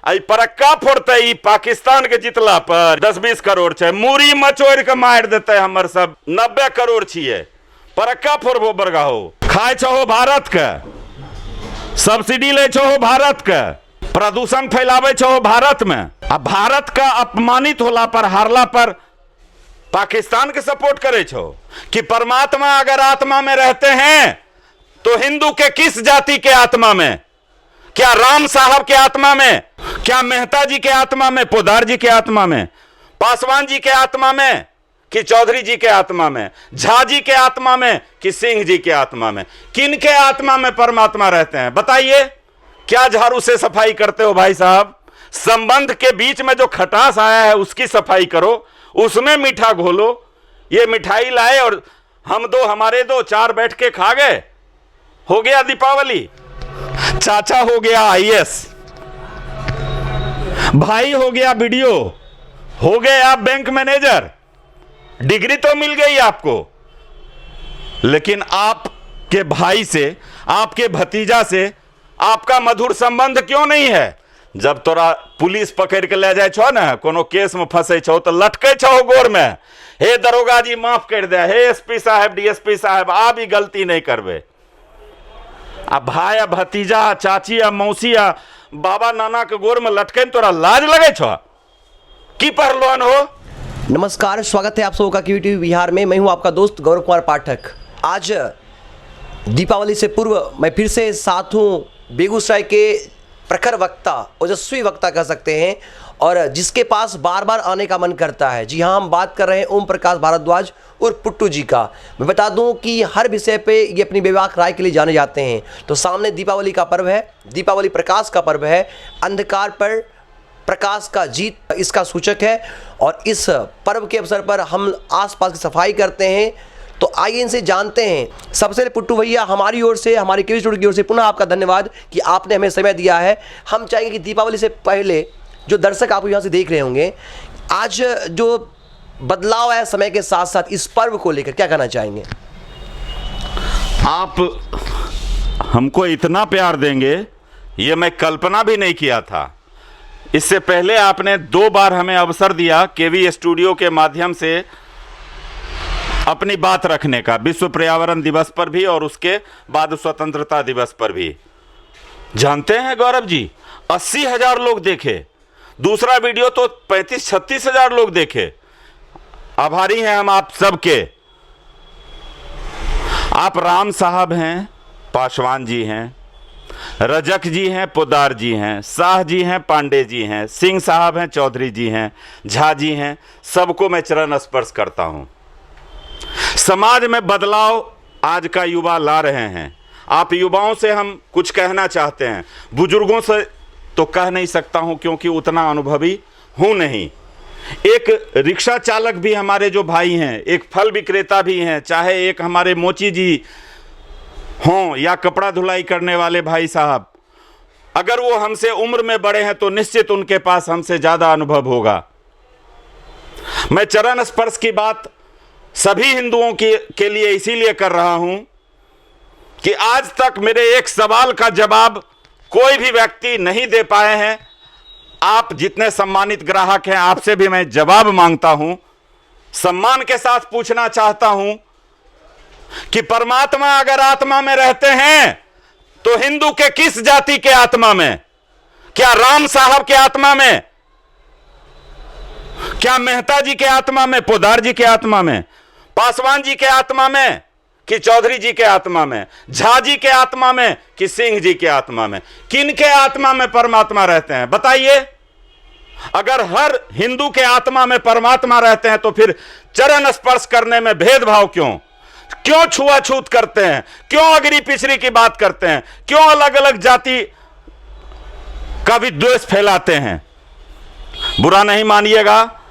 आई परक्का फोड़ते ई पाकिस्तान के जितला पर 10-20 करोड़ छे, मूरी मचोड़ के मार देते हमर सब 90 करोड़ छिए। परक्का फोड़बो बरगा हो, खाए छहो भारत के, सब्सिडी ले छहो भारत के, प्रदूषण फैलावे छहो भारत में। अब भारत का अपमानित होला पर, हारला पर पाकिस्तान के सपोर्ट करे छो कि परमात्मा अगर आत्मा में रहते हैं तो हिंदू के किस जाति के आत्मा में? क्या राम साहब के आत्मा में? क्या मेहता जी के आत्मा में? पोदार जी के आत्मा में? पासवान जी के आत्मा में? कि चौधरी जी के आत्मा में? झा जी के आत्मा में? कि सिंह जी के आत्मा में? किन के आत्मा में परमात्मा रहते हैं बताइए? क्या झाड़ू से सफाई करते हो भाई साहब? संबंध के बीच में जो खटास आया है उसकी सफाई करो, उसमें मीठा घोलो। ये मिठाई लाए और हम दो हमारे दो, चार बैठ के खा गए, हो गया दीपावली। चाचा हो गया आईएएस, भाई हो गया बीडीओ, हो गए आप बैंक मैनेजर, डिग्री तो मिल गई आपको, लेकिन आपके भाई से, आपके भतीजा से आपका मधुर संबंध क्यों नहीं है? जब तोरा पुलिस पकड़ के ले जाए छो ना, कोनो केस में फंसे छो तो लटके छो गोर में, हे दरोगा जी माफ कर दे, हे एसपी साहब, डीएसपी साहब आ भी गलती नहीं करबे। अब भाई या भतीजा, चाची या मौसी या बाबा नाना के गोर में लटके तोरा लाज लगे छो? की पहलवान हो? नमस्कार, स्वागत है आप सबका QTV बिहार में। मैं हूं आपका दोस्त गौरव कुमार पाठक। आज दीपावली से पूर्व मैं फिर से साथ हूं बेगूसराय के प्रखर वक्ता, ओजस्वी वक्ता कह सकते हैं, और जिसके पास बार बार आने का मन करता है। जी हाँ, हम बात कर रहे हैं ओम प्रकाश भारद्वाज और पुट्टू जी का। मैं बता दूं कि हर विषय पे ये अपनी बेबाक राय के लिए जाने जाते हैं। तो सामने दीपावली का पर्व है, दीपावली प्रकाश का पर्व है, अंधकार पर प्रकाश का जीत इसका सूचक है। और इस पर्व के अवसर पर हम आसपास की सफाई करते हैं। तो आइए इनसे जानते हैं। सबसे पहले पुट्टू भैया, हमारी ओर से, हमारी केवी स्टूडियो की ओर से पुनः आपका धन्यवाद कि आपने हमें समय दिया है। हम चाहेंगे कि दीपावली से पहले जो दर्शक आपको यहाँ से देख रहे होंगे, आज जो बदलाव है समय के साथ साथ, इस पर्व को लेकर क्या कहना चाहेंगे? आप हमको इतना प्यार देंगे ये मैं कल्पना भी नहीं किया था। इससे पहले आपने 2 बार हमें अवसर दिया केवी स्टूडियो के माध्यम से अपनी बात रखने का, विश्व पर्यावरण दिवस पर भी और उसके बाद स्वतंत्रता दिवस पर भी। जानते हैं गौरव जी, 80,000 लोग देखे, दूसरा वीडियो तो 35-36 हजार लोग देखे। आभारी हैं हम आप सबके। आप राम साहब हैं, पासवान जी हैं, रजक जी हैं, पोदार जी हैं, शाह जी हैं, पांडे जी हैं, सिंह साहब हैं, चौधरी जी हैं, झा जी हैं, सबको मैं चरण स्पर्श करता हूं। समाज में बदलाव आज का युवा ला रहे हैं। आप युवाओं से हम कुछ कहना चाहते हैं, बुजुर्गों से तो कह नहीं सकता हूं क्योंकि उतना अनुभवी हूं नहीं। एक रिक्शा चालक भी हमारे जो भाई हैं, एक फल विक्रेता भी हैं, चाहे एक हमारे मोची जी हों या कपड़ा धुलाई करने वाले भाई साहब, अगर वो हमसे उम्र में बड़े हैं तो निश्चित उनके पास हमसे ज़्यादा अनुभव होगा। मैं चरण स्पर्श की बात सभी हिंदुओं के लिए इसीलिए कर रहा हूं कि आज तक मेरे एक सवाल का जवाब कोई भी व्यक्ति नहीं दे पाए हैं। आप जितने सम्मानित ग्राहक हैं, आपसे भी मैं जवाब मांगता हूं, सम्मान के साथ पूछना चाहता हूं कि परमात्मा अगर आत्मा में रहते हैं तो हिंदू के किस जाति के आत्मा में? क्या राम साहब के आत्मा में? क्या मेहता जी के आत्मा में? पोदार जी के आत्मा में? पासवान जी के आत्मा में? कि चौधरी जी के आत्मा में? झा जी के आत्मा में? कि सिंह जी के आत्मा में? किन के आत्मा में परमात्मा रहते हैं बताइए? अगर हर हिंदू के आत्मा में परमात्मा रहते हैं तो फिर चरण स्पर्श करने में भेदभाव क्यों? क्यों छुआछूत करते हैं? क्यों अगरी पिछड़ी की बात करते हैं? क्यों अलग अलग जाति का विद्वेष फैलाते हैं? बुरा नहीं मानिएगा।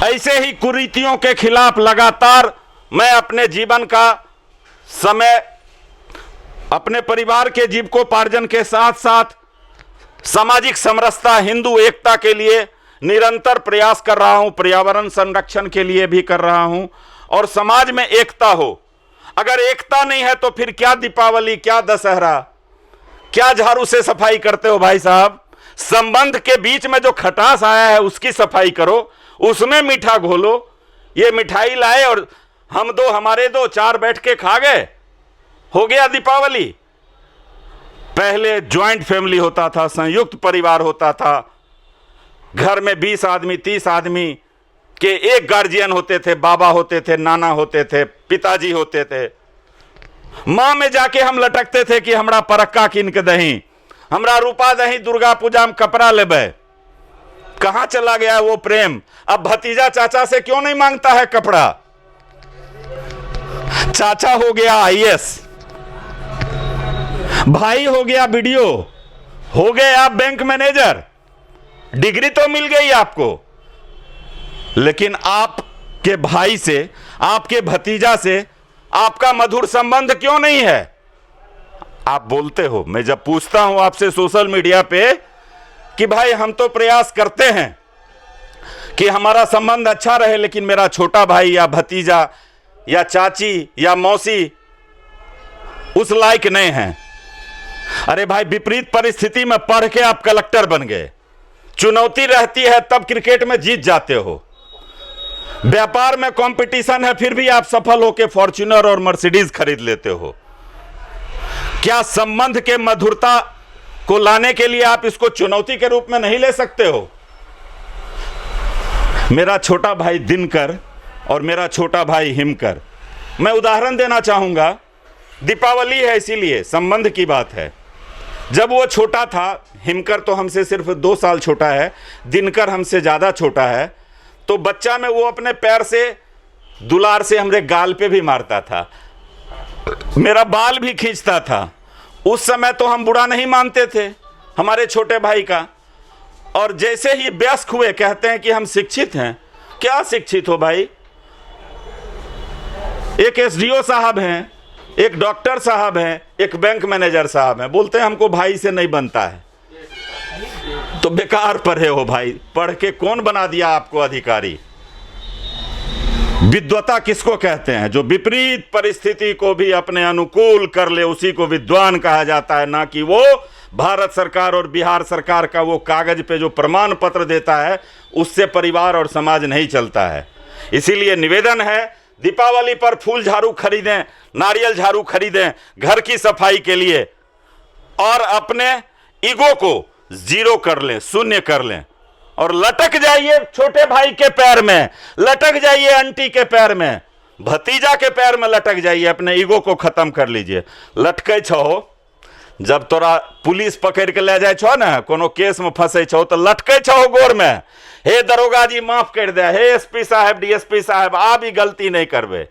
ऐसे ही कुरीतियों के खिलाफ लगातार मैं अपने जीवन का समय अपने परिवार के जीविकोपार्जन के साथ साथ सामाजिक समरसता, हिंदू एकता के लिए निरंतर प्रयास कर रहा हूं, पर्यावरण संरक्षण के लिए भी कर रहा हूं और समाज में एकता हो। अगर एकता नहीं है तो फिर क्या दीपावली, क्या दशहरा, क्या झाड़ू से सफाई करते हो भाई साहब? संबंध के बीच में जो खटास आया है उसकी सफाई करो, उसमें मीठा घोलो। ये मिठाई लाए और हम दो हमारे दो, चार बैठ के खा गए, हो गया दीपावली। पहले ज्वाइंट फैमिली होता था, संयुक्त परिवार होता था, घर में 20 आदमी 30 आदमी के एक गार्जियन होते थे, बाबा होते थे, नाना होते थे, पिताजी होते थे। माँ में जाके हम लटकते थे कि हमरा परक्का किन के दही, हमरा रूपा दही, दुर्गा पूजा में कपड़ा लेबे। कहां चला गया वो प्रेम? अब भतीजा चाचा से क्यों नहीं मांगता है कपड़ा? चाचा हो गया आईएएस, भाई हो गया वीडियो, हो गए आप बैंक मैनेजर, डिग्री तो मिल गई आपको, लेकिन आपके भाई से, आपके भतीजा से आपका मधुर संबंध क्यों नहीं है? आप बोलते हो, मैं जब पूछता हूं आपसे सोशल मीडिया पे कि भाई हम तो प्रयास करते हैं कि हमारा संबंध अच्छा रहे, लेकिन मेरा छोटा भाई या भतीजा या चाची या मौसी उस लायक नहीं है। अरे भाई, विपरीत परिस्थिति में पढ़ के आप कलेक्टर बन गए, चुनौती रहती है तब क्रिकेट में जीत जाते हो, व्यापार में कंपटीशन है फिर भी आप सफल होकर फॉर्च्यूनर और मर्सिडीज खरीद लेते हो। क्या संबंध के मधुरता को लाने के लिए आप इसको चुनौती के रूप में नहीं ले सकते हो? मेरा छोटा भाई दिनकर और मेरा छोटा भाई हिमकर, मैं उदाहरण देना चाहूंगा, दीपावली है इसीलिए संबंध की बात है। जब वो छोटा था, हिमकर तो हमसे सिर्फ 2 साल छोटा है, दिनकर हमसे ज़्यादा छोटा है, तो बच्चा में वो अपने पैर से दुलार से हमरे गाल पे भी मारता था, मेरा बाल भी खींचता था। उस समय तो हम बुरा नहीं मानते थे हमारे छोटे भाई का, और जैसे ही वयस्क हुए कहते हैं कि हम शिक्षित हैं। क्या शिक्षित हो भाई? एक एसडीओ साहब हैं, एक डॉक्टर साहब हैं, एक बैंक मैनेजर साहब हैं, बोलते हैं हमको भाई से नहीं बनता है। तो बेकार पढ़े हो भाई, पढ़ के कौन बना दिया आपको अधिकारी? विद्वता किसको कहते हैं? जो विपरीत परिस्थिति को भी अपने अनुकूल कर ले उसी को विद्वान कहा जाता है, ना कि वो भारत सरकार और बिहार सरकार का वो कागज पे जो प्रमाण पत्र देता है उससे परिवार और समाज नहीं चलता है। इसीलिए निवेदन है, दीपावली पर फूल झाड़ू खरीदें, नारियल झाड़ू खरीदें घर की सफाई के लिए, और अपने ईगो को जीरो कर लें, शून्य कर लें, और लटक जाइए छोटे भाई के पैर में, लटक जाइए आंटी के पैर में, भतीजा के पैर में लटक जाइए, अपने ईगो को खत्म कर लीजिए। लटके छो, जब तोरा पुलिस पकड़ के ले जाए छो ना, कोनो केस में फंसे छो, तो लटके छो गोर में, हे दरोगा जी माफ कर दे, हे एसपी साहब, डीएसपी साहब, आ भी गलती नहीं करबे।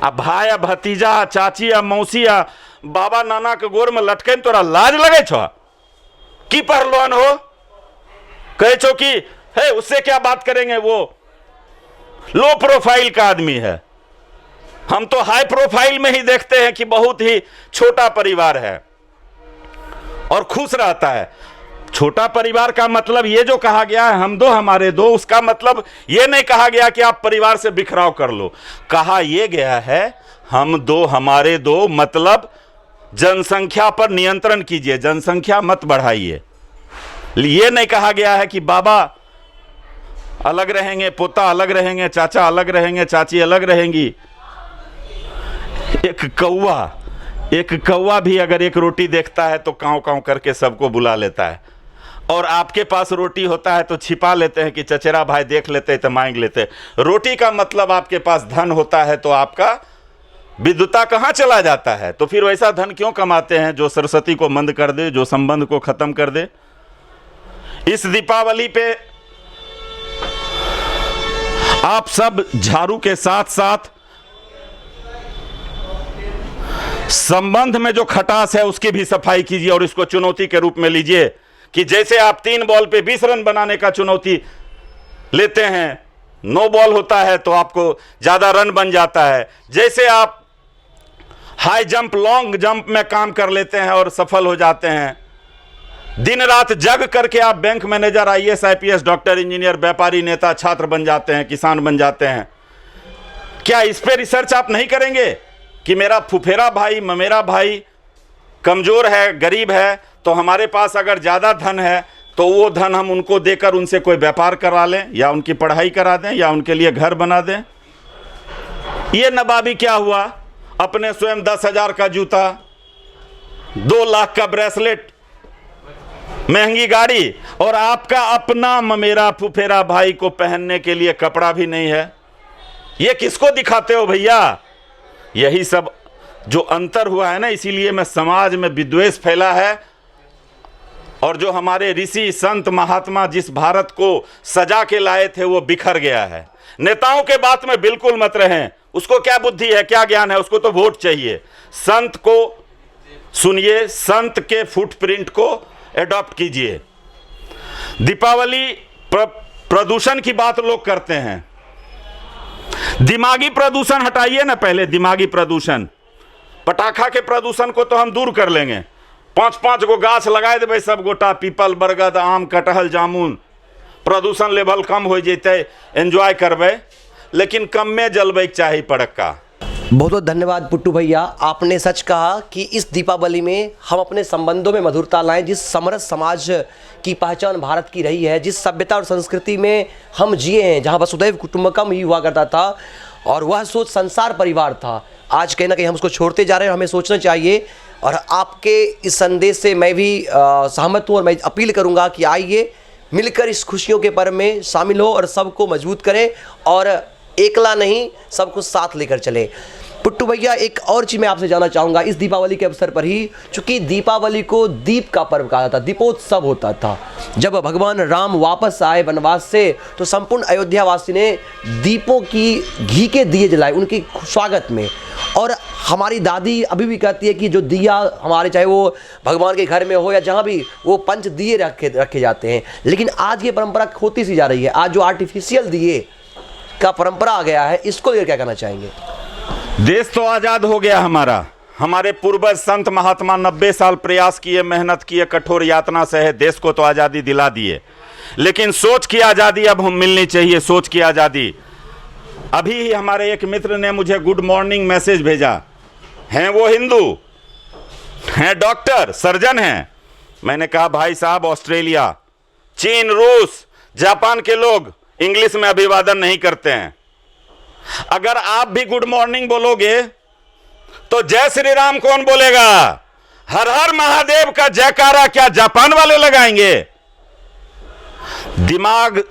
आ भाई आ भतीजा आ चाची आ मौसी आ बाबा नाना के गोर में लटके तोरा लाज लगे छो? की पढ़लोन हो? कहे छो कि है उससे क्या बात करेंगे, वो लो प्रोफाइल का आदमी है। हम तो हाई प्रोफाइल में ही देखते हैं कि बहुत ही छोटा परिवार है और खुश रहता है। छोटा परिवार का मतलब ये जो कहा गया है हम दो हमारे दो, उसका मतलब ये नहीं कहा गया कि आप परिवार से बिखराव कर लो। कहा यह गया है हम दो हमारे दो, मतलब जनसंख्या पर नियंत्रण कीजिए, जनसंख्या मत बढ़ाइए। ये नहीं कहा गया है कि बाबा अलग रहेंगे, पोता अलग रहेंगे, चाचा अलग रहेंगे, चाची अलग रहेंगी। एक कौवा भी अगर एक रोटी देखता है तो काँव काँव करके सबको बुला लेता है, और आपके पास रोटी होता है तो छिपा लेते हैं कि चचेरा भाई देख लेते तो मांग लेते। रोटी का मतलब आपके पास धन होता है तो आपका विद्युता कहाँ चला जाता है? तो फिर वैसा धन क्यों कमाते हैं जो सरस्वती को मंद कर दे, जो संबंध को खत्म कर दे? इस दीपावली पे आप सब झाड़ू के साथ साथ संबंध में जो खटास है उसकी भी सफाई कीजिए, और इसको चुनौती के रूप में लीजिए कि जैसे आप 3 बॉल पे 20 रन बनाने का चुनौती लेते हैं, 9 बॉल होता है तो आपको ज्यादा रन बन जाता है। जैसे आप हाई जंप, लॉन्ग जंप में काम कर लेते हैं और सफल हो जाते हैं, दिन रात जग करके आप bank manager, IAS, IPS, doctor, engineer, व्यापारी, नेता, छात्र बन जाते हैं, किसान बन जाते हैं। क्या इस पे रिसर्च आप नहीं करेंगे कि मेरा फुफेरा भाई, ममेरा भाई कमजोर है, गरीब है, तो हमारे पास अगर ज़्यादा धन है तो वो धन हम उनको देकर उनसे कोई व्यापार करा लें, या उनकी पढ़ाई करा दें, या उनके लिए घर बना दें। ये नवाबी क्या हुआ, अपने स्वयं 10,000 का जूता, 2 लाख का ब्रेसलेट, महंगी गाड़ी, और आपका अपना ममेरा फुफेरा भाई को पहनने के लिए कपड़ा भी नहीं है। ये किसको दिखाते हो भैया? यही सब जो अंतर हुआ है ना, इसीलिए मैं समाज में विद्वेष फैला है, और जो हमारे ऋषि संत महात्मा जिस भारत को सजा के लाए थे वो बिखर गया है। नेताओं के बात में बिल्कुल मत रहें, उसको क्या बुद्धि है, क्या ज्ञान है, उसको तो वोट चाहिए। संत को सुनिए, संत के फुटप्रिंट को एडॉप्ट कीजिए। दीपावली प्रदूषण की बात लोग करते हैं, दिमागी प्रदूषण हटाइए ना पहले। दिमागी प्रदूषण, पटाखा के प्रदूषण को तो हम दूर कर लेंगे, 5-5 गो गाछ लगाए देवे सब गोटा, पीपल, बरगद, आम, कटहल, जामुन, प्रदूषण लेवल कम हो जैते, एंजॉय करबे, लेकिन कम में जलबे चाही पड़क्का। बहुत बहुत धन्यवाद पुट्टू भैया, आपने सच कहा कि इस दीपावली में हम अपने संबंधों में मधुरता लाएं। जिस समरस समाज की पहचान भारत की रही है, जिस सभ्यता और संस्कृति में हम जिए हैं, जहां वसुधैव कुटुंबकम ही हुआ करता था और वह सोच संसार परिवार था, आज कहीं ना कहीं हम उसको छोड़ते जा रहे हैं। हमें सोचना चाहिए, और आपके इस संदेश से मैं भी सहमत हूँ, और मैं अपील करूँगा कि आइए मिलकर इस खुशियों के पर्व में शामिल हो और सबको मजबूत करें, और एकला नहीं, सबको साथ लेकर चलें। पुट्टू भैया, एक और चीज़ मैं आपसे जानना चाहूँगा इस दीपावली के अवसर पर ही, चूँकि दीपावली को दीप का पर्व कहा जाता, दीपोत्सव होता था। जब भगवान राम वापस आए वनवास से तो संपूर्ण अयोध्यावासी ने दीपों की घी के दिए जलाए उनके स्वागत में। और हमारी दादी अभी भी कहती है कि जो दिया हमारे, चाहे वो भगवान के घर में हो या जहाँ भी, वो पंच दिए रखे जाते हैं। लेकिन आज ये परंपरा खोती सी जा रही है। आज जो आर्टिफिशियल दिए का परंपरा आ गया है, इसको लेकर क्या कहना चाहेंगे? देश तो आज़ाद हो गया हमारा। हमारे पूर्वज संत महात्मा 90 साल प्रयास किए, मेहनत किए, कठोर यातना सहे, देश को तो आज़ादी दिला दिए। लेकिन सोच की आज़ादी अब हम मिलनी चाहिए, सोच की आज़ादी। अभी ही हमारे एक मित्र ने मुझे गुड मॉर्निंग मैसेज भेजा, हैं वो हिंदू, हैं डॉक्टर, सर्जन हैं। मैंने कहा भाई साहब, ऑस्ट्रेलिया, चीन, रूस, जापान के लोग इंग्लिश में अभिवादन नहीं करते हैं। अगर आप भी गुड मॉर्निंग बोलोगे तो जय श्री राम कौन बोलेगा? हर हर महादेव का जयकारा क्या जापान वाले लगाएंगे? दिमाग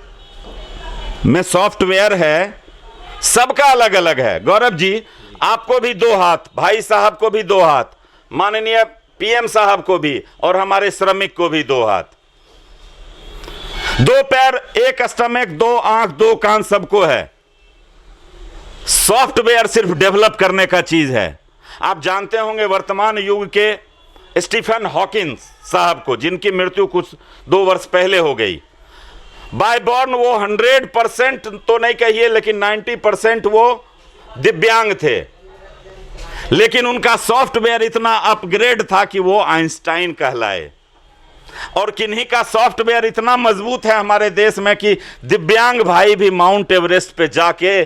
में सॉफ्टवेयर है, सबका अलग अलग है। गौरव जी, आपको भी 2 हाथ, भाई साहब को भी 2 हाथ, माननीय पीएम साहब को भी, और हमारे श्रमिक को भी 2 हाथ, 2 पैर, 1 स्टमक, 2 आंख, 2 कान, सबको है। सॉफ्टवेयर सिर्फ डेवलप करने का चीज है। आप जानते होंगे वर्तमान युग के स्टीफन हॉकिंस साहब को, जिनकी मृत्यु कुछ 2 वर्ष पहले हो गई। बाय बॉर्न वो 100% तो नहीं कहिए, लेकिन 90% वो दिव्यांग थे, लेकिन उनका सॉफ्टवेयर इतना अपग्रेड था कि वो आइंस्टाइन कहलाए। और किन्हीं का सॉफ्टवेयर इतना मजबूत है हमारे देश में कि दिव्यांग भाई भी माउंट एवरेस्ट पे जाके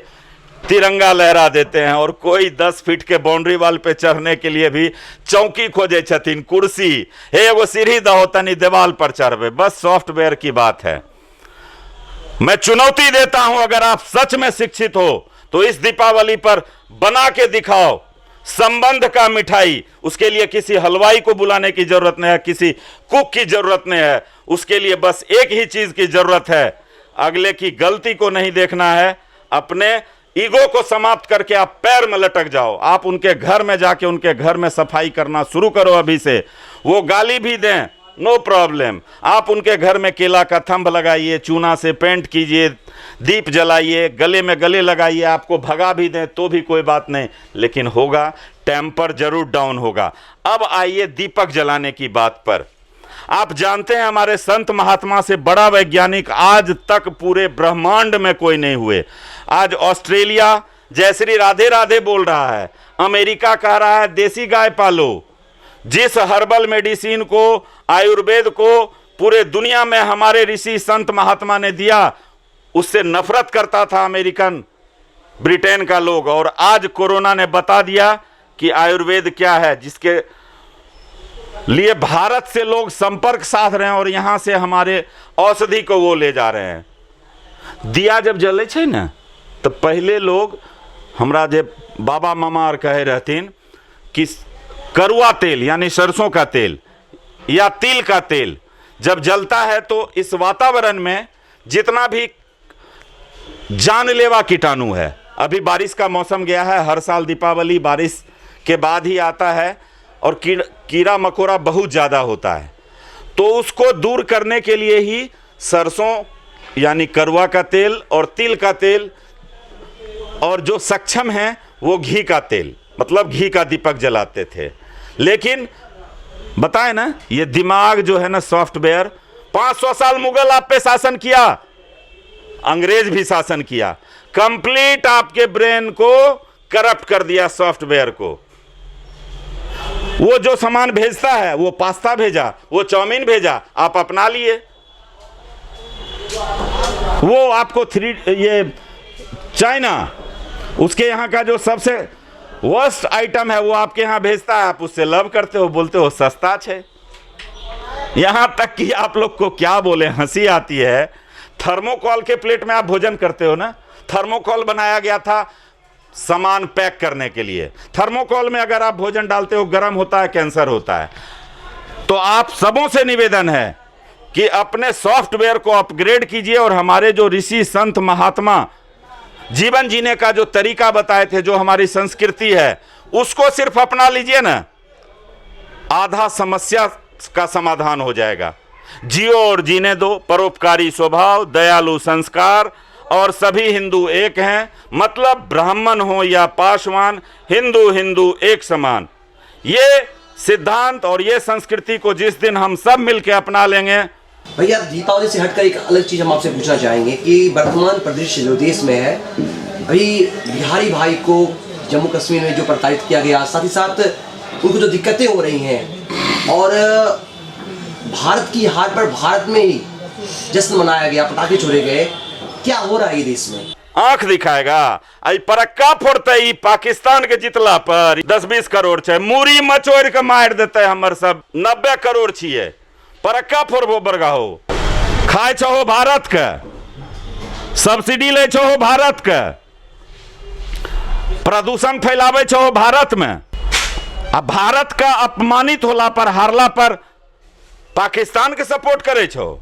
तिरंगा लहरा देते हैं, और कोई 10 फीट के बाउंड्री वाल पे चढ़ने के लिए भी चौकी खोजे छथिन, कुर्सी, हे वो सीढ़ी दहो तनी दीवाल पर चढ़बे। बस सॉफ्टवेयर की बात है। मैं चुनौती देता हूं, अगर आप सच में शिक्षित हो तो इस दीपावली पर बना के दिखाओ संबंध का मिठाई। उसके लिए किसी हलवाई को बुलाने की जरूरत नहीं है, किसी कुक की जरूरत नहीं है। उसके लिए बस एक ही चीज की जरूरत है, अगले की गलती को नहीं देखना है, अपने ईगो को समाप्त करके आप पैर में लटक जाओ। आप उनके घर में जाके उनके घर में सफाई करना शुरू करो अभी से। वो गाली भी दें, नो प्रॉब्लम, आप उनके घर में केला का थंब लगाइए, चूना से पेंट कीजिए, दीप जलाइए, गले में गले लगाइए, आपको भगा भी दें तो भी कोई बात नहीं, लेकिन होगा, टेम्पर जरूर डाउन होगा। अब आइए दीपक जलाने की बात पर। आप जानते हैं हमारे संत महात्मा से बड़ा वैज्ञानिक आज तक पूरे ब्रह्मांड में कोई नहीं हुए। आज ऑस्ट्रेलिया जय श्री राधे राधे बोल रहा है, अमेरिका कह रहा है देसी गाय पालो। जिस हर्बल मेडिसिन को, आयुर्वेद को पूरे दुनिया में हमारे ऋषि संत महात्मा ने दिया, उससे नफरत करता था अमेरिकन, ब्रिटेन का लोग। और आज कोरोना ने बता दिया कि आयुर्वेद क्या है, जिसके लिए भारत से लोग संपर्क साध रहे हैं और यहाँ से हमारे औषधि को वो ले जा रहे हैं। दिया जब जले छे ना तो पहले लोग हमरा जे बाबा मामा और कहे रहतीन कि करुआ तेल यानी सरसों का तेल या तिल का तेल जब जलता है तो इस वातावरण में जितना भी जानलेवा कीटाणु है, अभी बारिश का मौसम गया है, हर साल दीपावली बारिश के बाद ही आता है और कीड़ा मकोड़ा बहुत ज़्यादा होता है, तो उसको दूर करने के लिए ही सरसों यानी करुआ का तेल और तिल का तेल और जो सक्षम हैं वो घी का तेल मतलब घी का दीपक जलाते थे। लेकिन बताए ना ये दिमाग जो है ना सॉफ्टवेयर, 500 साल मुगल आप पे शासन किया, अंग्रेज भी शासन किया, कंप्लीट आपके ब्रेन को करप्ट कर दिया सॉफ्टवेयर को। वो जो सामान भेजता है वो पास्ता भेजा, वो चाउमीन भेजा, आप अपना लिए। वो आपको ये चाइना उसके यहाँ का जो सबसे वर्स्ट आइटम है वो आपके यहाँ भेजता है, आप उससे लव करते हो, बोलते हो सस्ता है। यहाँ तक कि आप लोग को क्या बोले, हंसी आती है। थर्मोकॉल के प्लेट में आप भोजन करते हो ना, थर्मोकॉल बनाया गया था सामान पैक करने के लिए। थर्मोकॉल में अगर आप भोजन डालते हो गर्म होता है, कैंसर होता है। तो आप सबों से निवेदन है कि अपने सॉफ्टवेयर को अपग्रेड कीजिए और हमारे जो ऋषि संत महात्मा जीवन जीने का जो तरीका बताए थे, जो हमारी संस्कृति है, उसको सिर्फ अपना लीजिए ना, आधा समस्या का समाधान हो जाएगा। जियो और जीने दो, परोपकारी स्वभाव, दयालु संस्कार और सभी हिंदू एक हैं, मतलब ब्राह्मण हो या पासवान, हिंदू हिंदू एक समान। ये सिद्धांत और ये संस्कृति को जिस दिन हम सब मिलकर अपना लेंगे। भैया दीपावली से हटकर एक अलग चीज़ हम आपसे पूछना चाहेंगे कि वर्तमान परिदृश्य जो देश में है, अभी बिहारी भाई को जम्मू कश्मीर में जो प्रताड़ित किया गया, साथ ही साथ उनको जो दिक्कतें हो रही हैं और भारत की हार पर भारत में ही जश्न मनाया गया, पटाखे छोड़े गए, क्या हो रहा है ये देश में? आंख दिखाएगा आई परक्का फोड़ते पाकिस्तान के जितला पर 10-20 करोड़ छे, मूरी मचोड़ के मार देते हमर सब 90 करोड़ छिए, परक्का फोड़बो बरगा हो। खाए छहो भारत के, सब्सिडी ले छहो भारत के, प्रदूषण फैलावे छहो भारत में, आ भारत का अपमानित होला पर, हारला पर पाकिस्तान के सपोर्ट करे छो।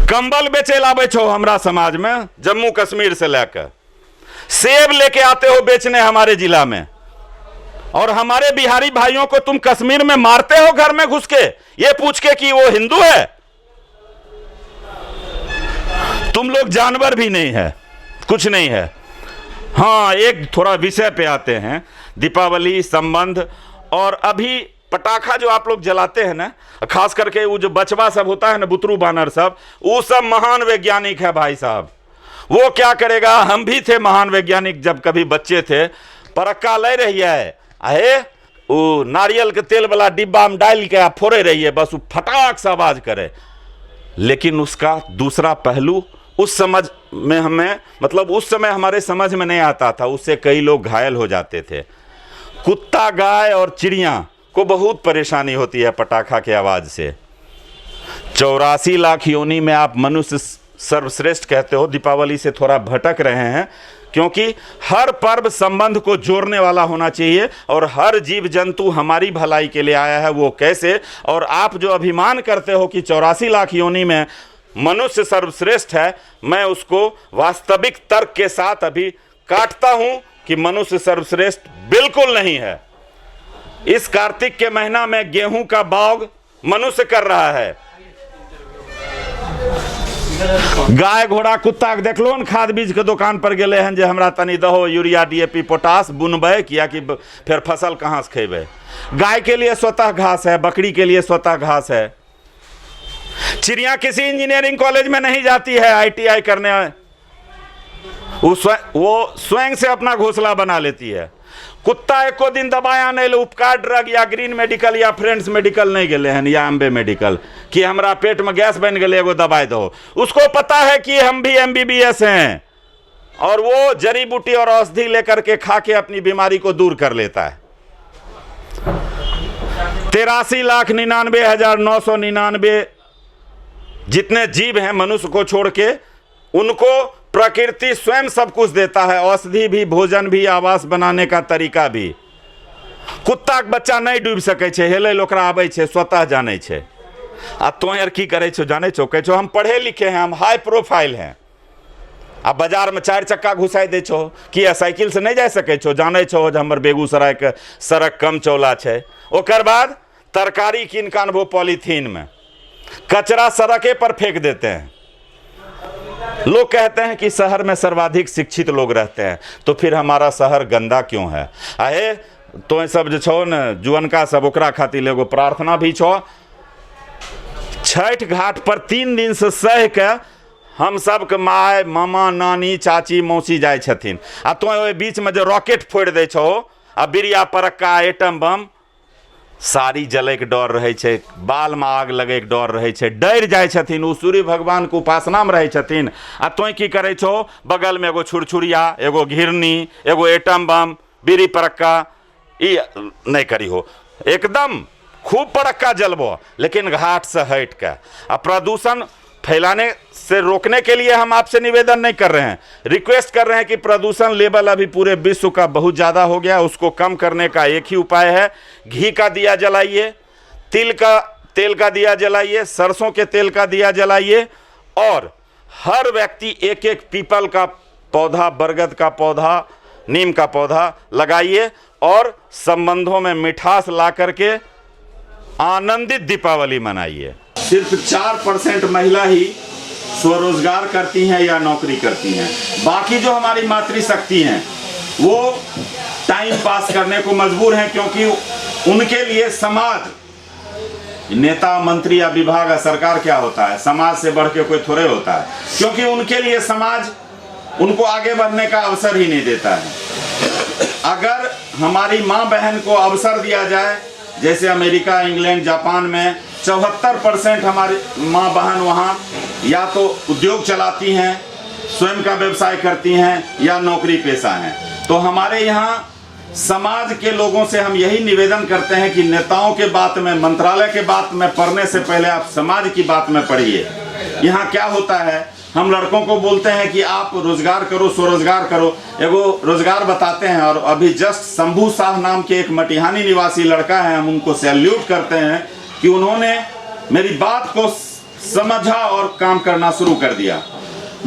कंबल बेचे लावे छो हमरा समाज में, जम्मू कश्मीर से लेकर सेब लेके आते हो बेचने हमारे जिला में, और हमारे बिहारी भाइयों को तुम कश्मीर में मारते हो घर में घुस के, ये पूछ के कि वो हिंदू है। तुम लोग जानवर भी नहीं है, कुछ नहीं है। हाँ, एक थोड़ा विषय पे आते हैं, दीपावली संबंध और अभी पटाखा जो आप लोग जलाते हैं ना, खास करके वो जो बचवा सब होता है ना, बुतरू बानर सब, वो सब महान वैज्ञानिक है भाई साहब। वो क्या करेगा, हम भी थे महान वैज्ञानिक जब कभी बच्चे थे। परक्का ले रही है, अहे वो नारियल के तेल वाला डिब्बा में डाल के फोड़े रही है, बस वो फटाक से आवाज करे। लेकिन उसका दूसरा पहलू उस समझ में हमें, मतलब उस समय हमारे समझ में नहीं आता था, उससे कई लोग घायल हो जाते थे। कुत्ता, गाय और चिड़िया को बहुत परेशानी होती है पटाखा के आवाज से। 84 लाख योनि में आप मनुष्य सर्वश्रेष्ठ कहते हो, दीपावली से थोड़ा भटक रहे हैं, क्योंकि हर पर्व संबंध को जोड़ने वाला होना चाहिए और हर जीव जंतु हमारी भलाई के लिए आया है। वो कैसे? और आप जो अभिमान करते हो कि 84 लाख योनि में मनुष्य सर्वश्रेष्ठ है, मैं उसको वास्तविक तर्क के साथ अभी काटता हूं कि मनुष्य सर्वश्रेष्ठ बिल्कुल नहीं है। इस कार्तिक के महीना में गेहूं का बाग मनुष्य कर रहा है। गाय घोड़ा कुत्ता के देख लो न, खाद बीज के दुकान पर गेले हैं जे हमरा तनी दहो यूरिया डीएपी पोटास बुनबे, किया कि फिर फसल कहाँ से खेबे। गाय के लिए स्वतः घास है, बकरी के लिए स्वतः घास है। चिड़िया किसी इंजीनियरिंग कॉलेज में नहीं जाती है आईटीआई करने, वो स्वयं से अपना घोंसला बना लेती है। कुत्ता एको दिन दबाया नहीं, उपकार ड्रग या ग्रीन मेडिकल या फ्रेंड्स मेडिकल नहीं गए हैं या अम्बे मेडिकल कि हमरा पेट में गैस बन गए एगो दवाई दो। उसको पता है कि हम भी एमबीबीएस हैं, और वो जड़ी बूटी और औषधि लेकर के खा के अपनी बीमारी को दूर कर लेता है। 83,99,999 जितने जीव हैं मनुष्य को छोड़ के, उनको प्रकृति स्वयं सब कुछ देता है, औषधि भी, भोजन भी, आवास बनाने का तरीका भी। कुत्ता के बच्चा नहीं डूब सके छे, हेले ओकरा आबै छे, स्वतः जाने छे। आ तो यार की करे छो, जाने छो, कहे छो हम पढ़े लिखे हैं, हम हाई प्रोफाइल हैं। आ बाजार में 4 चक्का घुसाई दे छो कि साइकिल से नहीं जा सके छो, जाने छो जे हमर बेगूसराय के सड़क कम चौला छे। ओकर बाद तरकारी कीन के आनबो पॉलीथीन में, कचरा सड़के पर फेंक देते हैं। लोग कहते हैं कि शहर में सर्वाधिक शिक्षित लोग रहते हैं, तो फिर हमारा शहर गंदा क्यों है? आहे तो सब जो छो न जुअनका सब, ओकरा खातिर एगो प्रार्थना भी छो। छठ घाट पर 3 दिन से सह के हम सबके माय, मामा, नानी, चाची, मौसी जाए छथिन। आ तो ओहि बीच में जो रॉकेट फोड़ दै छो, आ बिरिया परक्का, एटम बम, साड़ी जलैके डर रहे छे, बाल में आग लगैके डर रहे छे, डर जाए छथिन। उ सूर्य भगवान के उपासना में रहे छथिन। आ तोय की करे छो, बगल में एगो छुरछुरिया, एगो घिरनी, एगो एटम बम, बीड़ी परक्का, ई नहीं करी हो। एकदम खूब पड़क्का जलबो, लेकिन घाट से हट के। आ प्रदूषण फैलाने से रोकने के लिए हम आपसे निवेदन नहीं कर रहे हैं, रिक्वेस्ट कर रहे हैं कि प्रदूषण लेवल अभी पूरे विश्व का बहुत ज़्यादा हो गया, उसको कम करने का एक ही उपाय है, घी का दिया जलाइए, तेल का दिया जलाइए, सरसों के तेल का दिया जलाइए, और हर व्यक्ति एक एक पीपल का पौधा, बरगद का पौधा, नीम का पौधा लगाइए, और संबंधों में मिठास ला करके आनंदित दीपावली मनाइए। सिर्फ 4% महिला ही स्वरोजगार करती हैं या नौकरी करती हैं। बाकी जो हमारी मातृशक्ति हैं वो टाइम पास करने को मजबूर हैं, क्योंकि उनके लिए समाज, नेता, मंत्री या विभाग या सरकार क्या होता है, समाज से बढ़ के कोई थोड़े होता है, क्योंकि उनके लिए समाज उनको आगे बढ़ने का अवसर ही नहीं देता है। अगर हमारी माँ बहन को अवसर दिया जाए, जैसे अमेरिका, इंग्लैंड, जापान में 74% हमारी माँ बहन वहाँ या तो उद्योग चलाती हैं, स्वयं का व्यवसाय करती हैं, या नौकरी पेशा हैं। तो हमारे यहाँ समाज के लोगों से हम यही निवेदन करते हैं कि नेताओं के बात में, मंत्रालय के बात में पढ़ने से पहले आप समाज की बात में पढ़िए। यहाँ क्या होता है, हम लड़कों को बोलते हैं कि आप रोजगार करो, स्वरोजगार करो, एगो रोजगार बताते हैं, और अभी जस्ट शंभू शाह नाम के एक मटिहानी निवासी लड़का है, हम उनको सैल्यूट करते हैं कि उन्होंने मेरी बात को समझा और काम करना शुरू कर दिया।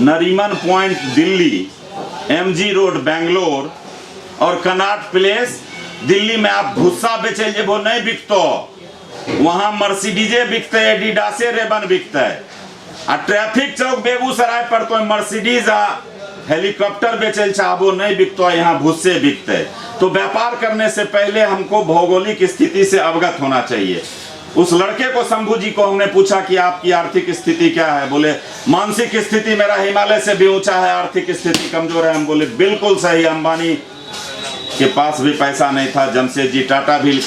Nariman point Delhi, MG road Bangalore और कनाट प्लेस दिल्ली में आप भूसा बेचे जेबो नहीं बिकतो, वहाँ मर्सिडीजे बिकते, एडिडासे, रेबन बिकते। आ ट्रैफिक चौक बेगूसराय पर तो मर्सिडीज आ हेलीकॉप्टर बेचल चाहबो नहीं बिकतो, यहाँ भूसे बिकते। तो व्यापार करने से पहले हमको भौगोलिक स्थिति से अवगत होना चाहिए। उस लड़के को, शंभू जी को, हमने पूछा कि आपकी आर्थिक स्थिति क्या है? बोले मानसिक स्थिति मेरा हिमालय से भी ऊंचा है, आर्थिक स्थिति कमजोर है। हम बोले बिल्कुल सही, अंबानी के पास भी पैसा नहीं था, जमशेदजी टाटा भी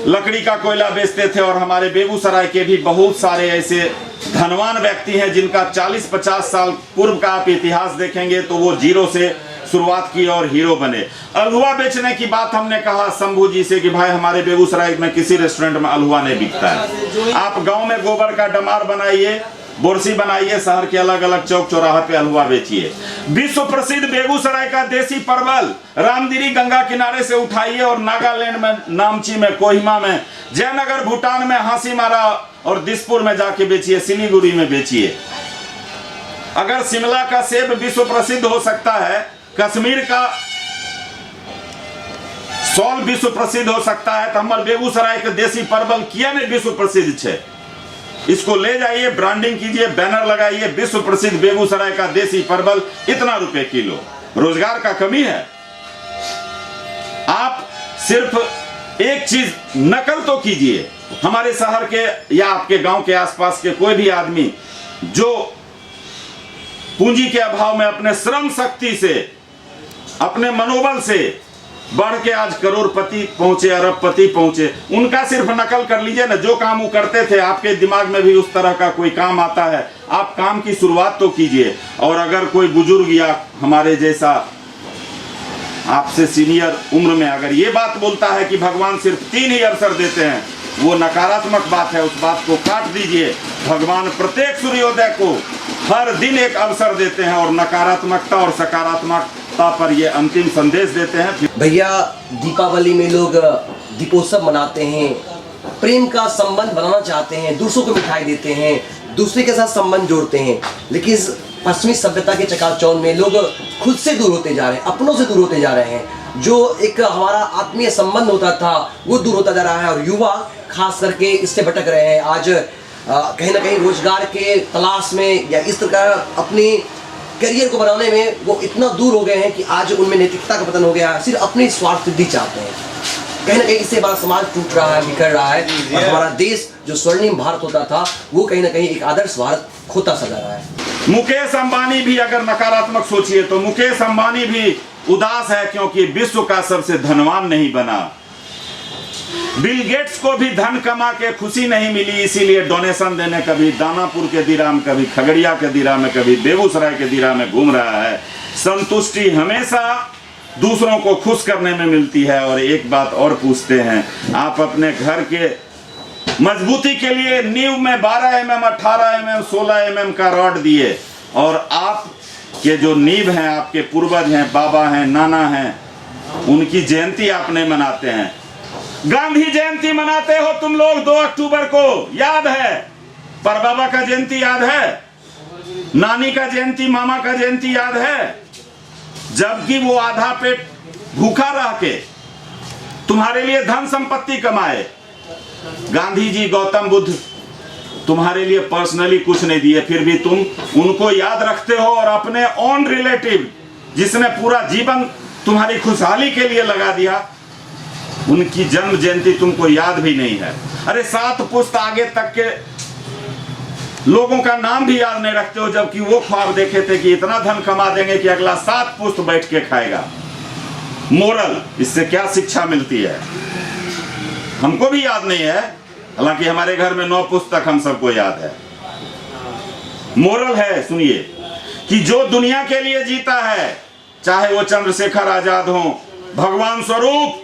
लकड़ी का कोयला बेचते थे, और हमारे बेगूसराय के भी बहुत सारे ऐसे धनवान व्यक्ति हैं जिनका 40-50 साल पूर्व का आप इतिहास देखेंगे तो वो जीरो से शुरुआत की और हीरो बने। अलहुआ बेचने की बात हमने कहा शंभू जी से कि भाई हमारे बेगूसराय में किसी रेस्टोरेंट में अलहुआ नहीं बिकता है। आप गांव में गोबर का डमार बनाइए, बोरसी बनाइए, शहर के अलग अलग चौक चौराहा पे हलवा बेचिए। विश्व प्रसिद्ध बेगूसराय का देसी परवल रामदिरी गंगा किनारे से उठाइए और नागालैंड में नामची में, कोहिमा में, जयनगर भूटान में, हासीमारा और दिसपुर में जाके बेचिए, सिलीगुड़ी में बेचिए। अगर शिमला का सेब विश्व प्रसिद्ध हो सकता है, कश्मीर का सॉल विश्व प्रसिद्ध हो सकता है, तो हमारे बेगूसराय के देसी परवल किया नहीं विश्व प्रसिद्ध है। इसको ले जाइए, ब्रांडिंग कीजिए, बैनर लगाइए, विश्व प्रसिद्ध बेगूसराय का देसी परवल इतना रुपए किलो। रोजगार का कमी है। आप सिर्फ एक चीज नकल तो कीजिए। हमारे शहर के या आपके गांव के आसपास के कोई भी आदमी जो पूंजी के अभाव में अपने श्रम शक्ति से, अपने मनोबल से बढ़ के आज करोड़पति पहुंचे, अरबपति पहुंचे, उनका सिर्फ नकल कर लीजिए ना। जो काम वो करते थे आपके दिमाग में भी उस तरह का कोई काम आता है, आप काम की शुरुआत तो कीजिए। और अगर कोई बुजुर्ग या हमारे जैसा आपसे सीनियर उम्र में अगर ये बात बोलता है कि भगवान सिर्फ 3 ही अवसर देते हैं, वो नकारात्मक बात है, उस बात को काट दीजिए। भगवान प्रत्येक सूर्योदय को हर दिन एक अवसर देते हैं और नकारात्मकता और सकारात्मकता पर ये अंतिम संदेश देते हैं। भैया दीपावली में लोग दीपोत्सव मनाते हैं, प्रेम का संबंध बनाना चाहते हैं, दूसरों को मिठाई देते हैं, दूसरे के साथ संबंध जोड़ते हैं, लेकिन इस पश्चिमी सभ्यता के चकाचौंध में लोग खुद से दूर होते जा रहे हैं, अपनों से दूर होते जा रहे हैं। जो एक हमारा आत्मीय संबंध होता था वो दूर होता जा रहा है और युवा खास करके इससे भटक रहे हैं। आज कहीं ना कहीं रोजगार के तलाश में या इस तरह अपनी करियर को बनाने में वो इतना दूर हो गए हैं कि आज उनमें नैतिकता का पतन हो गया है, सिर्फ अपनी स्वार्थ सिद्धि चाहते हैं। कहीं ना कहीं इससे हमारा समाज टूट रहा है, बिखर रहा है और हमारा देश जो स्वर्णिम भारत होता था वो कहीं ना कहीं एक आदर्श भारत खोता सा जा रहा है। मुकेश अंबानी भी अगर नकारात्मक सोचिए तो मुकेश अंबानी भी उदास है क्योंकि विश्व का सबसे धनवान नहीं बना। बिल गेट्स को भी धन कमा के खुशी नहीं मिली, इसीलिए डोनेशन देने कभी दानापुर के दिरा में, कभी खगड़िया के दिरा में, कभी बेगूसराय के दिरा में घूम रहा है। संतुष्टि हमेशा दूसरों को खुश करने में मिलती है। और एक बात और पूछते हैं, आप अपने घर के मजबूती के लिए नींव में 12 mm, 18 mm, 16 mm का रॉड दिए और आप के जो नींव हैं, आपके पूर्वज हैं, बाबा हैं, नाना हैं, उनकी जयंती आपने मनाते हैं। गांधी जयंती मनाते हो तुम लोग 2 अक्टूबर को, याद है? पर बाबा का जयंती याद है? नानी का जयंती, मामा का जयंती याद है? जबकि वो आधा पेट भूखा रह के तुम्हारे लिए धन संपत्ति कमाए। गांधी जी, गौतम बुद्ध तुम्हारे लिए पर्सनली कुछ नहीं दिए, फिर भी तुम उनको याद रखते हो और अपने ओन रिलेटिव जिसने पूरा जीवन तुम्हारी खुशहाली के लिए लगा दिया, उनकी जन्म जयंती तुमको याद भी नहीं है। अरे 7 पुश्त आगे तक के लोगों का नाम भी याद नहीं रखते हो, जबकि वो ख्वाब देखे थे कि इतना धन कमा देंगे कि अगला 7 पुश्त बैठ के खाएगा। मोरल, इससे क्या शिक्षा मिलती है? हमको भी याद नहीं है, हालांकि हमारे घर में 9 पुस्तक हम सबको याद है। मोरल है, सुनिए, कि जो दुनिया के लिए जीता है, चाहे वो चंद्रशेखर आजाद हो, भगवान स्वरूप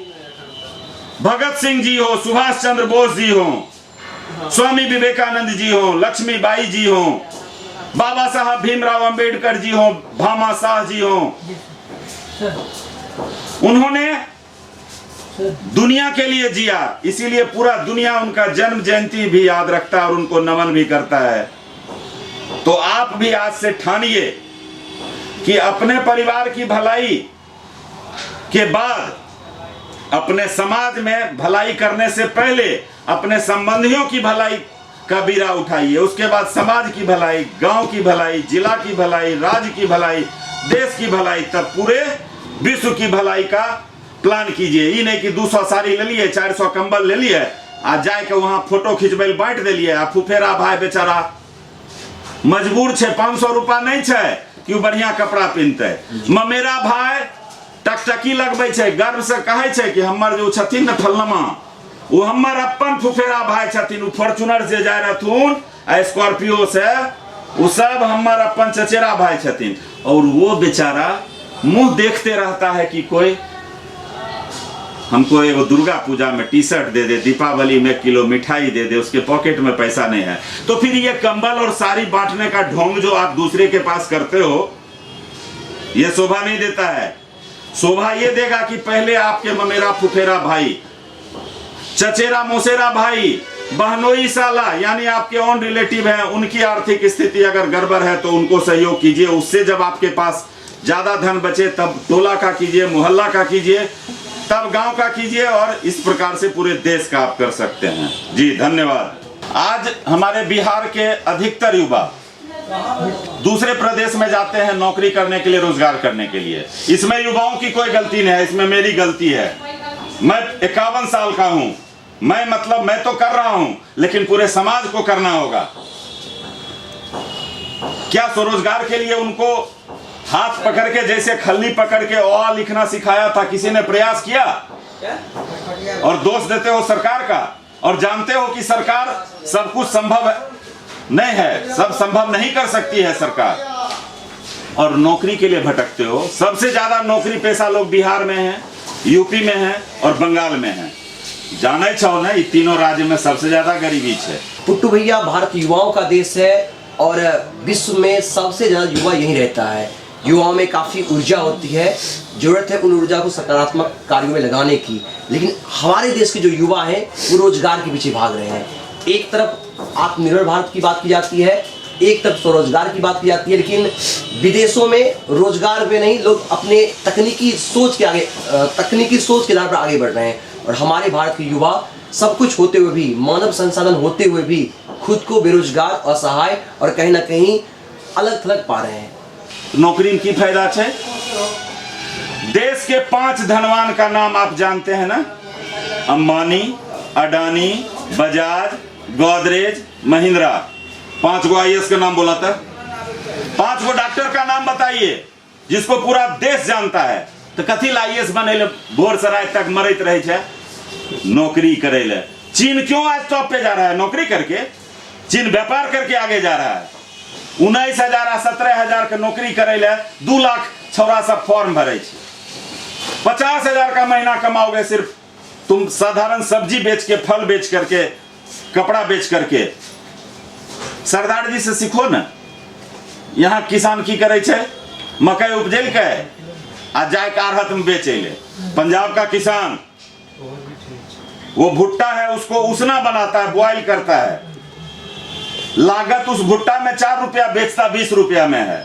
भगत सिंह जी हो, सुभाष चंद्र बोस जी हो, स्वामी विवेकानंद जी हो, लक्ष्मीबाई जी हो, बाबा साहब भीमराव अंबेडकर जी हो, भामा शाह जी हो, उन्होंने दुनिया के लिए जिया, इसीलिए पूरा दुनिया उनका जन्म जयंती भी याद रखता है और उनको नमन भी करता है। तो आप भी आज से ठानिए कि अपने परिवार की भलाई के बाद अपने समाज में भलाई करने से पहले अपने संबंधियों की भलाई का बीड़ा उठाइए, उसके बाद समाज की भलाई, गांव की भलाई, जिला की भलाई, राज्य की भलाई, देश की भलाई, तब पूरे विश्व की भलाई का प्लान कीजिए। ये नहीं कि 200 साड़ी ले लिए, 400 कंबल ले लिए, आज जाके वहां फोटो खिंचबे बांट दिलिए आ फुफेरा भाई बेचारा मजबूर छे, 500 रुपया नहीं छे कि बढ़िया कपड़ा पिनते। ममेरा भाई टकटकी लगबे छे, गर्व से कहे छे कि हमर जो छथिन न फलनमा, वो हमर अपन फुफेरा भाई छथिन, वो फॉर्च्यूनर से जाए रहथुन, स्कॉर्पियो से, वो सब हमर अपन चचेरा भाई छथिन। और वो बेचारा मुंह देखते रहता है कि कोई हमको एगो दुर्गा पूजा में टी शर्ट दे दे, दीपावली में 1 किलो मिठाई दे दे, उसके पॉकेट में पैसा नहीं है। तो फिर ये कंबल और साड़ी बांटने का ढोंग जो आप दूसरे के पास करते हो, ये शोभा नहीं देता है। शोभा ये देगा कि पहले आपके ममेरा फुफेरा भाई, चचेरा मोसेरा भाई, बहनोई साला यानी आपके ऑन रिलेटिव हैं, उनकी आर्थिक स्थिति अगर गड़बड़ है तो उनको सहयोग कीजिए। उससे जब आपके पास ज्यादा धन बचे तब टोला का कीजिए, मोहल्ला का कीजिए, तब गांव का कीजिए, और इस प्रकार से पूरे देश का आप कर सकते हैं। जी धन्यवाद। आज हमारे बिहार के अधिकतर युवा दूसरे प्रदेश में जाते हैं नौकरी करने के लिए, रोजगार करने के लिए। इसमें युवाओं की कोई गलती नहीं है, इसमें मेरी गलती है। मैं 51 साल का हूं, मैं तो कर रहा हूं, लेकिन पूरे समाज को करना होगा। क्या स्वरोजगार के लिए उनको हाथ पकड़ के, जैसे खल्ली पकड़ के ओ लिखना सिखाया था, किसी ने प्रयास किया? और दोष देते हो सरकार का, और जानते हो कि सरकार सब कुछ संभव नहीं है, सब संभव नहीं कर सकती है सरकार, और नौकरी के लिए भटकते हो। सबसे ज्यादा नौकरी पेशा लोग बिहार में हैं, यूपी में हैं और बंगाल में हैं। जाने छो ना, ये तीनों राज्य में सबसे ज्यादा गरीबी है। पुट्टू भैया, भारत युवाओं का देश है और विश्व में सबसे ज्यादा युवा यहीं रहता है। युवाओं में काफ़ी ऊर्जा होती है, ज़रूरत है उन ऊर्जा को सकारात्मक कार्यों में लगाने की। लेकिन हमारे देश के जो युवा हैं वो रोजगार के पीछे भाग रहे हैं। एक तरफ आत्मनिर्भर भारत की बात की जाती है, एक तरफ स्वरोजगार की बात की जाती है, लेकिन विदेशों में रोजगार में नहीं, लोग अपने तकनीकी सोच के आधार पर आगे बढ़ रहे हैं। और हमारे भारत के युवा सब कुछ होते हुए भी, मानव संसाधन होते हुए भी खुद को बेरोजगार, असहाय और कहीं ना कहीं अलग थलग पा रहे हैं। नौकरी की फायदा है। देश के 5 धनवान का नाम आप जानते हैं ना? अंबानी, अडानी, बजाज, गोदरेज, महिंद्रा। 5 गो IAS का नाम बोला था। 5 गो डॉक्टर का नाम बताइए जिसको पूरा देश जानता है। तो कथी ला IAS बने ले भोर सराय तक मरत रहे छे? नौकरी करे ले। चीन क्यों आज टॉप पे जा रहा है? नौकरी करके। चीन व्यापार करके आगे जा रहा है। 19,000 आ 17,000 के नौकरी करे ले 2 लाख छौरा सब फॉर्म भरे छे। 50,000 का महीना कमाओगे सिर्फ तुम साधारण सब्जी बेच के, फल बेच करके, कपड़ा बेच करके। सरदार जी से सीखो ना। यहाँ किसान की करे छे? मकई उपजेल के आ जाए कारहत में बेचे ले। पंजाब का किसान वो भुट्टा है उसको उसना बनाता है, बॉयल करता है। लागत उस भुट्टा में 4 रुपया बेचता 20 रुपया में है।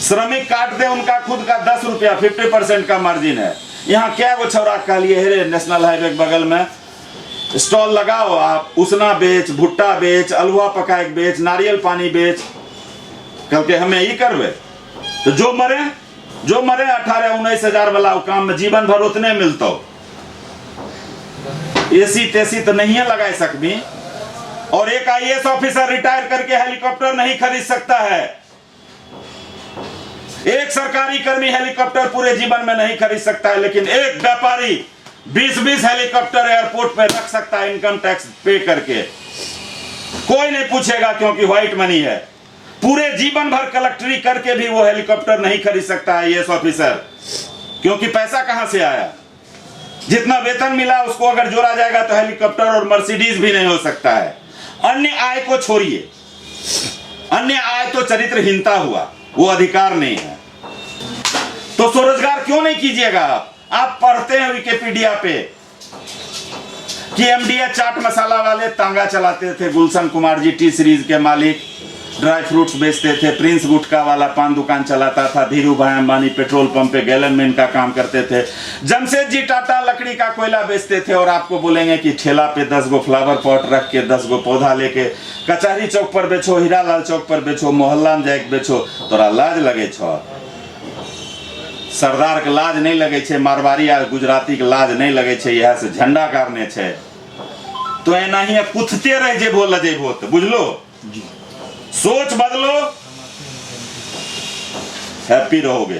श्रमिक काटते उनका खुद का 10 रुपया, 50% का मार्जिन है। यहाँ क्या वो छौरा कह लिए हेरे नेशनल हाईवे के बगल में स्टॉल लगाओ, आप उसना बेच, भुट्टा बेच, अलुआ पकाए बेच, नारियल पानी बेच। कल के हमें ही करवे तो जो मरे 18-19 हजार वाला काम में जीवन भर उतने मिलता। एसी तेसी तो नहीं लगा सकती। और एक IAS ऑफिसर रिटायर करके हेलीकॉप्टर नहीं खरीद सकता है। एक सरकारी कर्मी हेलीकॉप्टर पूरे जीवन में नहीं खरीद सकता है, लेकिन एक व्यापारी 20-20 हेलीकॉप्टर एयरपोर्ट पे रख सकता है इनकम टैक्स पे करके। कोई नहीं पूछेगा क्योंकि व्हाइट मनी है। पूरे जीवन भर कलेक्टरी करके भी वो हेलीकॉप्टर नहीं खरीद सकता है IAS ऑफिसर, क्योंकि पैसा कहां से आया? जितना वेतन मिला उसको अगर जोड़ा जाएगा तो हेलीकॉप्टर और मर्सिडीज भी नहीं हो सकता है। अन्य आय को छोड़िए, अन्य आय तो चरित्रहीनता हुआ, वो अधिकार नहीं है। तो स्वरोजगार क्यों नहीं कीजिएगा? आप पढ़ते हैं विकिपीडिया पे कि MDA चाट मसाला वाले तांगा चलाते थे, Gulshan Kumar G T series के मालिक, ड्राई फ्रूट्स बेचते थे, प्रिंस गुटखा वाला पान दुकान चलाता था, धीरू भाई अंबानी पेट्रोल पंप पे गैलन मैन का काम करते थे, जमशेद जी टाटा लकड़ी का कोयला बेचते थे। और आपको बोलेंगे कि ठेला पे 10 गो फ्लावर पॉट रख के 10 गो पौधा लेके कचहरी चौक पर बेचो, हीरालाल चौक पर बेचो, मोहल्ला में जाके बेचो, तोरा लाज लगे छो? सरदार के लाज नहीं लगे छे, मारवाड़ी आ गुजराती के लाज नहीं लगे छे, यह से झंडा गाड़ने छे। तो एना ही कुथते रह जेबो लजेबो तो बुझलो जी। सोच बदलो, हैप्पी रहोगे।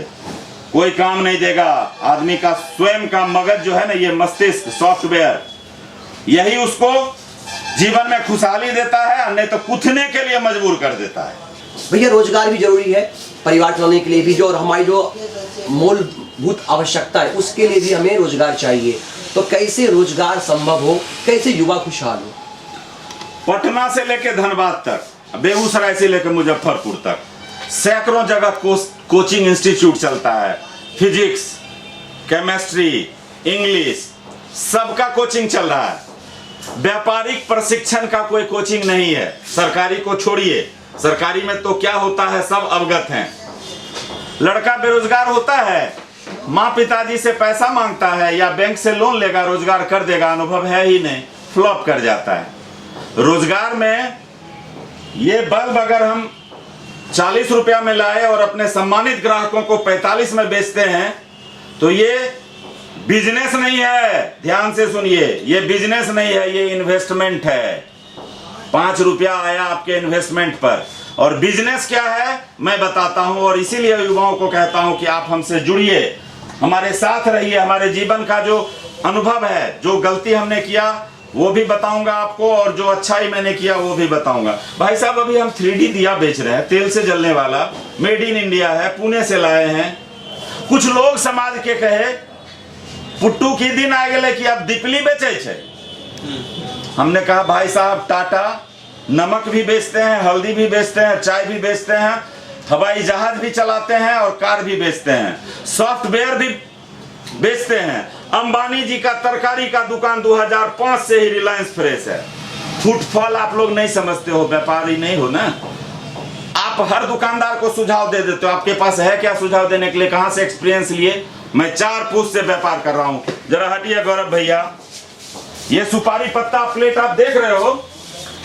कोई काम नहीं देगा। आदमी का स्वयं का मगज जो है ना, ये मस्तिष्क सॉफ्टवेयर, यही उसको जीवन में खुशहाली देता है, नहीं तो कुथने के लिए मजबूर कर देता है। भैया, रोजगार भी जरूरी है परिवार चलाने के लिए भी, जो और हमारी जो मूलभूत आवश्यकता है उसके लिए भी हमें रोजगार चाहिए। तो कैसे रोजगार संभव हो, कैसे युवा खुशहाल हो? पटना से लेकर धनबाद तक, बेगूसराय से लेकर मुजफ्फरपुर तक सैकड़ों जगह कोचिंग इंस्टीट्यूट चलता है। फिजिक्स, केमिस्ट्री, इंग्लिश, सबका कोचिंग चल रहा है। व्यापारिक प्रशिक्षण का कोई कोचिंग नहीं है। सरकारी को छोड़िए, सरकारी में तो क्या होता है सब अवगत हैं। लड़का बेरोजगार होता है, माँ पिताजी से पैसा मांगता है या बैंक से लोन लेगा, रोजगार कर देगा, अनुभव है ही नहीं, फ्लॉप कर जाता है। रोजगार में ये बल्ब अगर हम 40 रुपया में लाए और अपने सम्मानित ग्राहकों को 45 में बेचते हैं तो ये बिजनेस नहीं है। ध्यान से सुनिए, ये बिजनेस नहीं है, ये इन्वेस्टमेंट है। 5 रुपया आया आपके इन्वेस्टमेंट पर। और बिजनेस क्या है मैं बताता हूं, और इसीलिए युवाओं को कहता हूं कि आप हमसे जुड़िए, हमारे साथ रहिए। हमारे जीवन का जो अनुभव है, जो गलती हमने किया वो भी बताऊंगा आपको, और जो अच्छाई मैंने किया वो भी बताऊंगा। भाई साहब, अभी हम 3D दिया बेच रहे हैं, तेल से जलने वाला, मेड इन इंडिया है, पुणे से लाए हैं। कुछ लोग समाज के कहे पुट्टू की दिन आ गए कि अब दीपली बेचे छे। हमने कहा भाई साहब टाटा नमक भी बेचते हैं, हल्दी भी बेचते हैं, चाय भी बेचते हैं, हवाई जहाज भी चलाते हैं और कार भी बेचते हैं, सॉफ्टवेयर भी बेचते हैं। अंबानी जी का तरकारी का दुकान 2005 से ही रिलायंस फ्रेश है। फुटफॉल आप लोग नहीं समझते हो, व्यापारी नहीं हो ना। आप हर दुकानदार को सुझाव दे देते हो। आपके पास है क्या सुझाव देने के लिए? कहां से एक्सपीरियंस लिए? मैं 4 पुश से व्यापार कर रहा हूं। जरा हटिए गौरव भैया, ये सुपारी पत्ता प्लेट आप देख रहे हो,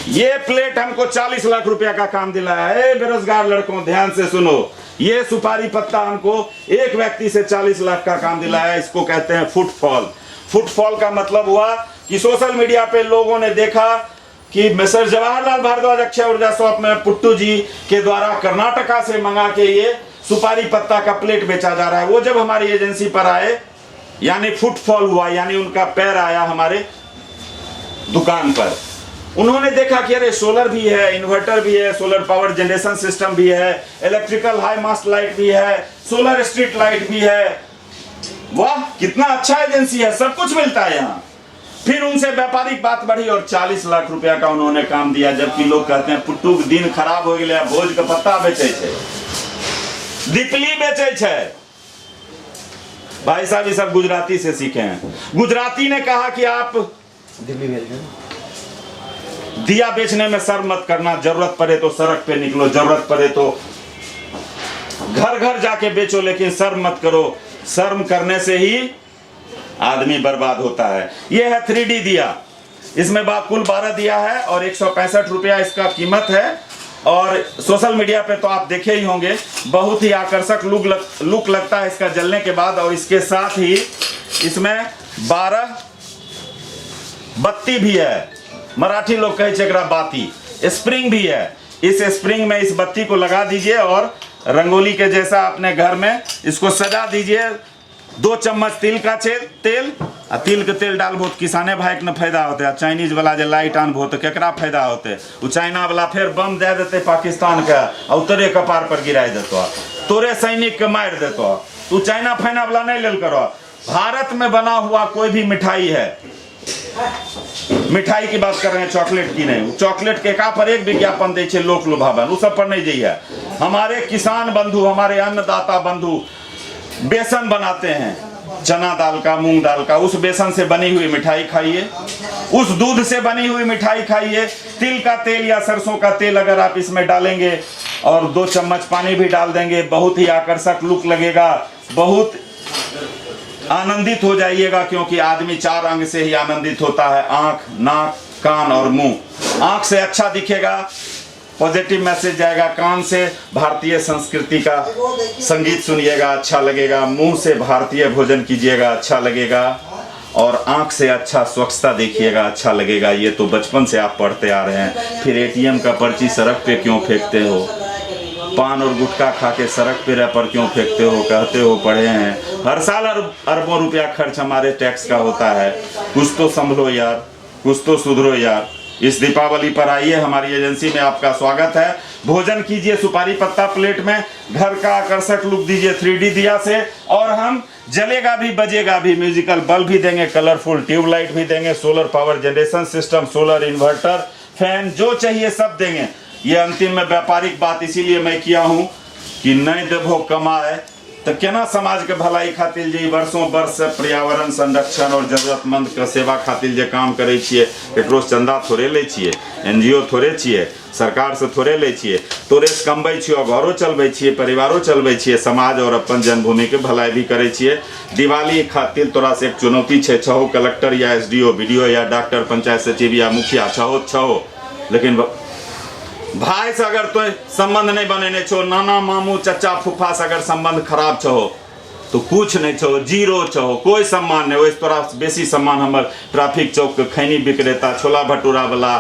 ये प्लेट हमको 40 लाख रुपया का काम दिलाया है। बेरोजगार लड़कों ध्यान से सुनो, ये सुपारी पत्ता हमको एक व्यक्ति से 40 लाख का काम दिलाया है। इसको कहते हैं फुटफॉल। फुटफॉल का मतलब हुआ कि सोशल मीडिया पे लोगों ने देखा कि मिस्टर जवाहरलाल भारद्वाज अक्षय ऊर्जा शॉप में पुट्टू जी के द्वारा कर्नाटका से मंगा के ये सुपारी पत्ता का प्लेट बेचा जा रहा है। वो जब हमारी एजेंसी पर आए, यानी फुटफॉल हुआ, यानी उनका पैर आया हमारे दुकान पर। उन्होंने देखा कि अरे सोलर भी है, इन्वर्टर भी है, सोलर पावर जनरेशन सिस्टम भी है, इलेक्ट्रिकल हाई मास्ट लाइट भी है, सोलर स्ट्रीट लाइट भी है। वाह कितना अच्छा एजेंसी है, सब कुछ मिलता है यहाँ। फिर उनसे व्यापारिक बात बढ़ी और 40 लाख रुपया का उन्होंने काम दिया। जबकि लोग कहते हैं पुट्टू दिन खराब हो गया, भोज का पत्ता बेचे छे, दीपली बेचे छे। भाई साहब ये सब गुजराती से सीखे हैं। गुजराती ने कहा कि आप दिया बेचने में शर्म मत करना, जरूरत पड़े तो सड़क पे निकलो, जरूरत पड़े तो घर घर जाके बेचो, लेकिन शर्म मत करो। शर्म करने से ही आदमी बर्बाद होता है। यह है 3D दिया, इसमें कुल 12 दिया है और 165 रुपया इसका कीमत है। और सोशल मीडिया पे तो आप देखे ही होंगे, बहुत ही आकर्षक लुक लगता है इसका जलने के बाद। और इसके साथ ही इसमें 12 बत्ती भी है, मराठी लोग कहे एकरा बाती। स्प्रिंग भी है, इस स्प्रिंग में इस बत्ती को लगा दीजिए और रंगोली के जैसा अपने घर में इसको सजा दीजिए। 2 चम्मच तिल का तेल आ तिल के तेल डालबो तो किसाने भाई के न फायदा होते। चाइनीज वाला जो लाइट आनबो तो केकरा फायदा होते? वो चाइना वाला फिर बम दे देते पाकिस्तान के और तोरे कपार पर गिरा देतो, तोरे सैनिक के मार देतो। तू चाइना फाइना वाला नहीं लेल करो। भारत में बना हुआ कोई भी मिठाई है, मिठाई की बात कर रहे हैं, चॉकलेट की नहीं। चॉकलेट के का पर एक विज्ञापन दे छे लोक लुभावन, उस सब पर नहीं जाइए। हमारे किसान बंधु, हमारे अन्नदाता बंधु बेसन बनाते हैं, चना दाल का, मूंग दाल का, उस बेसन से बनी हुई मिठाई खाइए, उस दूध से बनी हुई मिठाई खाइए। तिल का तेल या सरसों का तेल अगर आप इसमें डालेंगे और 2 चम्मच पानी भी डाल देंगे, बहुत ही आकर्षक लुक लगेगा, बहुत आनंदित हो जाइएगा। क्योंकि आदमी 4 अंग से ही आनंदित होता है, आंख, नाक, कान और मुंह। आंख से अच्छा दिखेगा, पॉजिटिव मैसेज जाएगा। कान से भारतीय संस्कृति का संगीत सुनिएगा, अच्छा लगेगा। मुंह से भारतीय भोजन कीजिएगा, अच्छा लगेगा। और आंख से अच्छा स्वच्छता देखिएगा, अच्छा लगेगा। ये तो बचपन से आप पढ़ते आ रहे हैं। फिर ATM का पर्ची सड़क पे क्यों फेंकते हो? पान और गुटखा खा के सड़क पे रैपर क्यों फेंकते हो? कहते हो पढ़े हैं। हर साल अरबों रुपया खर्च हमारे टैक्स का होता है। कुछ तो संभलो यार, कुछ तो सुधरो यार। इस दीपावली पर आइए, हमारी एजेंसी में आपका स्वागत है। भोजन कीजिए सुपारी पत्ता प्लेट में, घर का आकर्षक लुक दीजिए 3D दिया से। और हम जलेगा भी बजेगा भी, म्यूजिकल बल्ब भी देंगे, कलरफुल ट्यूबलाइट भी देंगे, solar power generation system, solar inverter, fan, जो चाहिए सब देंगे। ये अंतिम में व्यापारिक बात इसीलिए मैं किया हूँ कि नहीं देवो कमाए तो केना समाज के भलाई खातिर जे वर्षों वर्ष से पर्यावरण संरक्षण और जरूरतमंद के सेवा खातिर जे काम करे छिए, केकरो चंदा थोड़े ले छिए, NGO थोड़े छिए, सरकार से थोड़े ले छिए, तोरे से कमबै छिए, घरों चलबै छिए, परिवारों चलबै छिए, समाज और अपन जन्मभूमि के भलाई भी करे छिए। दिवाली खातिर तोरा से एक चुनौती छे, छहो कलेक्टर या SDO, BDO या डॉक्टर, पंचायत सचिव या मुखिया छहो, लेकिन भाई से अगर तो संबंध नहीं बनेने छो, नाना मामू चचा फूफा से अगर संबंध खराब छो तो कुछ नहीं छो, जीरो छो, कोई सम्मान नहीं। वैसे तोरा बेसी सम्मान हमर ट्रैफिक चौक के खैनी विक्रेता, छोला भटूरा वाला,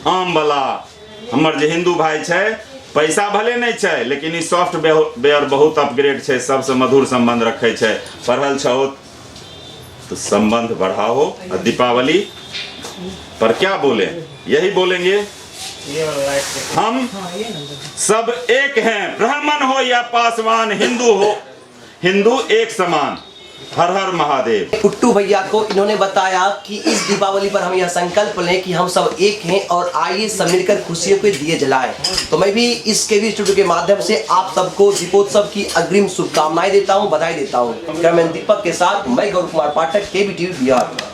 आम वाला, हमर जे हिंदू भाई छे, पैसा भले नहीं छे लेकिन ई सॉफ्टवेयर बहुत अपग्रेड छे, सबसे मधुर संबंध रखे छे। पढ़ल छो तो संबंध बढ़ाओ। और दीपावली पर क्या बोले? यही बोलेंगे, हम सब एक हैं, ब्राह्मण हो या पासवान, हिंदू हो, हिंदू एक समान। हर हर महादेव। पुट्टू भैया को इन्होंने बताया कि इस दीपावली पर हम यह संकल्प लें कि हम सब एक हैं और आइए सब मिलकर खुशियों के दिए जलाएं। तो मैं भी इस केवी स्टूडियो के माध्यम से आप सबको दीपोत्सव की अग्रिम शुभकामनाएं देता हूं, बधाई देता हूं। कैमरामैन दीपक के साथ मैं गौरव कुमार पाठक, केवी टीवी बिहार।